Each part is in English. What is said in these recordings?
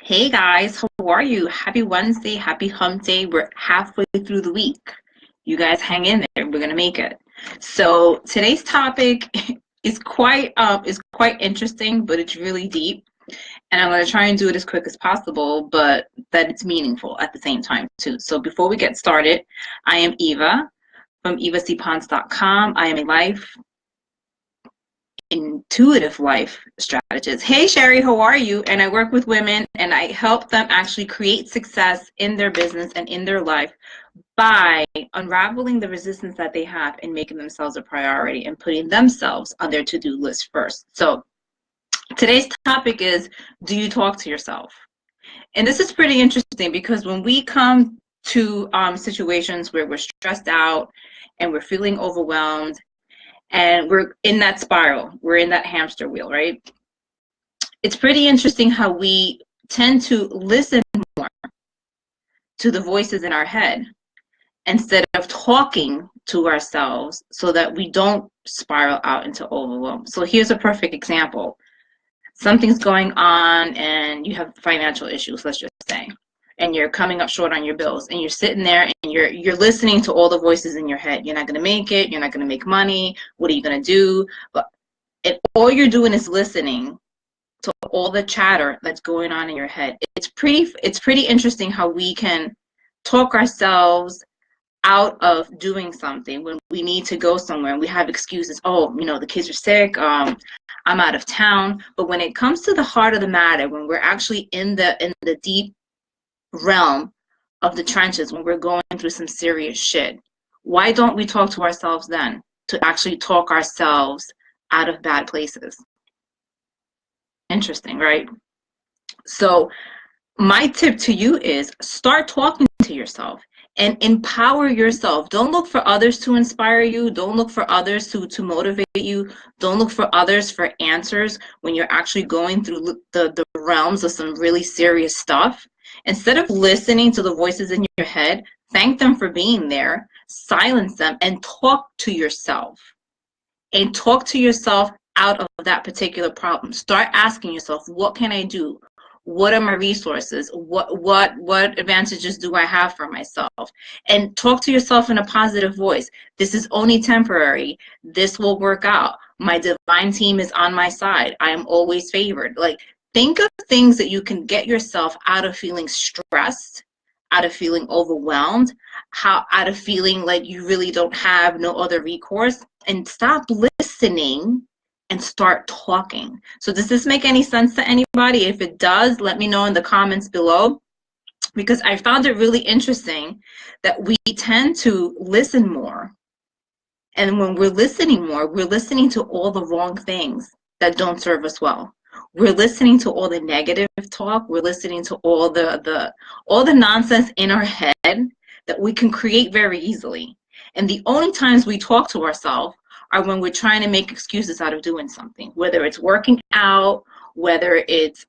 Hey guys, how are you? Happy Wednesday, happy hump day. We're halfway through the week. You guys hang in there. We're gonna make it. So today's topic is quite interesting, but it's really deep. And I'm gonna try and do it as quick as possible, but that it's meaningful at the same time too. So before we get started, I am Eva from evacponce.com. I am a intuitive life strategist. Hey Sherry, how are you? And I work with women and I help them actually create success in their business and in their life by unraveling the resistance that they have and making themselves a priority and putting themselves on their to-do list first. So today's topic is, do you talk to yourself? And this is pretty interesting because when we come to situations where we're stressed out and we're feeling overwhelmed and we're in that spiral, we're in that hamster wheel, right? It's pretty interesting how we tend to listen more to the voices in our head instead of talking to ourselves so that we don't spiral out into overwhelm. So here's a perfect example. Something's going on and you have financial issues, let's just say, and you're coming up short on your bills and you're sitting there and you're listening to all the voices in your head. You're not going to make it. You're not going to make money. What are you going to do? But all you're doing is listening to all the chatter that's going on in your head. It's pretty interesting how we can talk ourselves out of doing something when we need to go somewhere and we have excuses. Oh, the kids are sick. I'm out of town. But when it comes to the heart of the matter, when we're actually in the deep realm of the trenches, when we're going through some serious shit, why don't we talk to ourselves then to actually talk ourselves out of bad places? Interesting, right? So my tip to you is start talking to yourself and empower yourself. Don't look for others to inspire you. Don't look for others to motivate you. Don't look for others for answers when you're actually going through the realms of some really serious stuff. Instead of listening to the voices in your head, thank them for being there, silence them, and talk to yourself. And talk to yourself out of that particular problem. Start asking yourself, what can I do? What are my resources? What advantages do I have for myself? And talk to yourself in a positive voice. This is only temporary. This will work out. My divine team is on my side. I am always favored. Like, think of things that you can get yourself out of feeling stressed, out of feeling overwhelmed, out of feeling like you really don't have no other recourse, and stop listening and start talking. So does this make any sense to anybody? If it does, let me know in the comments below, because I found it really interesting that we tend to listen more. And when we're listening more, we're listening to all the wrong things that don't serve us well. We're listening to all the negative talk. We're listening to all the nonsense in our head that we can create very easily. And the only times we talk to ourselves are when we're trying to make excuses out of doing something, whether it's working out, whether it's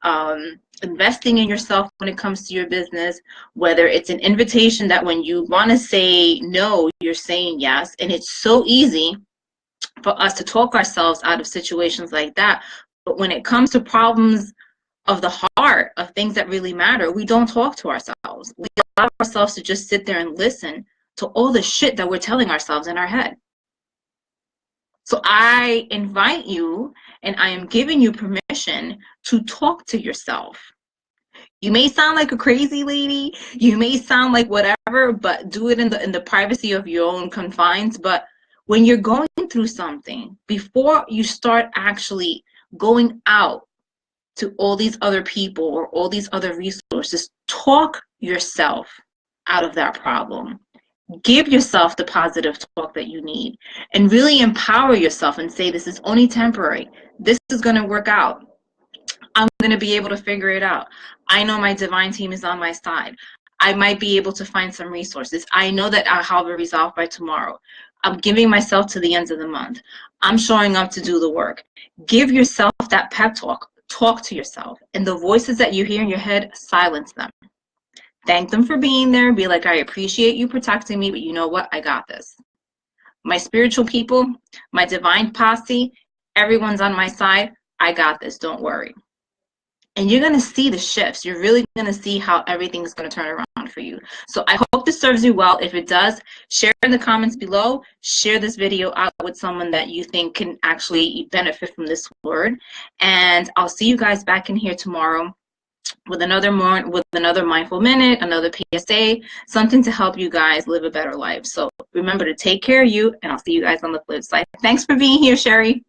investing in yourself when it comes to your business, whether it's an invitation that when you want to say no, you're saying yes. And it's so easy for us to talk ourselves out of situations like that. But when it comes to problems of the heart, of things that really matter, we don't talk to ourselves. We allow ourselves to just sit there and listen to all the shit that we're telling ourselves in our head. So I invite you, and I am giving you permission to talk to yourself. You may sound like a crazy lady, you may sound like whatever, but do it in the privacy of your own confines. But when you're going through something, before you start actually going out to all these other people or all these other resources, talk yourself out of that problem. Give yourself the positive talk that you need and really empower yourself and say, this is only temporary. This is going to work out. I'm going to be able to figure it out. I know my divine team is on my side. I might be able to find some resources. I know that I'll have it resolved by tomorrow. I'm giving myself to the end of the month. I'm showing up to do the work. Give yourself that pep talk. Talk to yourself. And the voices that you hear in your head, silence them. Thank them for being there. Be like, I appreciate you protecting me, but you know what? I got this. My spiritual people, my divine posse, everyone's on my side. I got this. Don't worry. and you're going to see the shifts. You're really going to see how everything's going to turn around for you. So I hope this serves you well. If it does, share in the comments below. Share this video out with someone that you think can actually benefit from this word. And I'll see you guys back in here tomorrow with another mindful minute, another PSA, something to help you guys live a better life. So remember to take care of you, and I'll see you guys on the flip side. Thanks for being here, Sherry.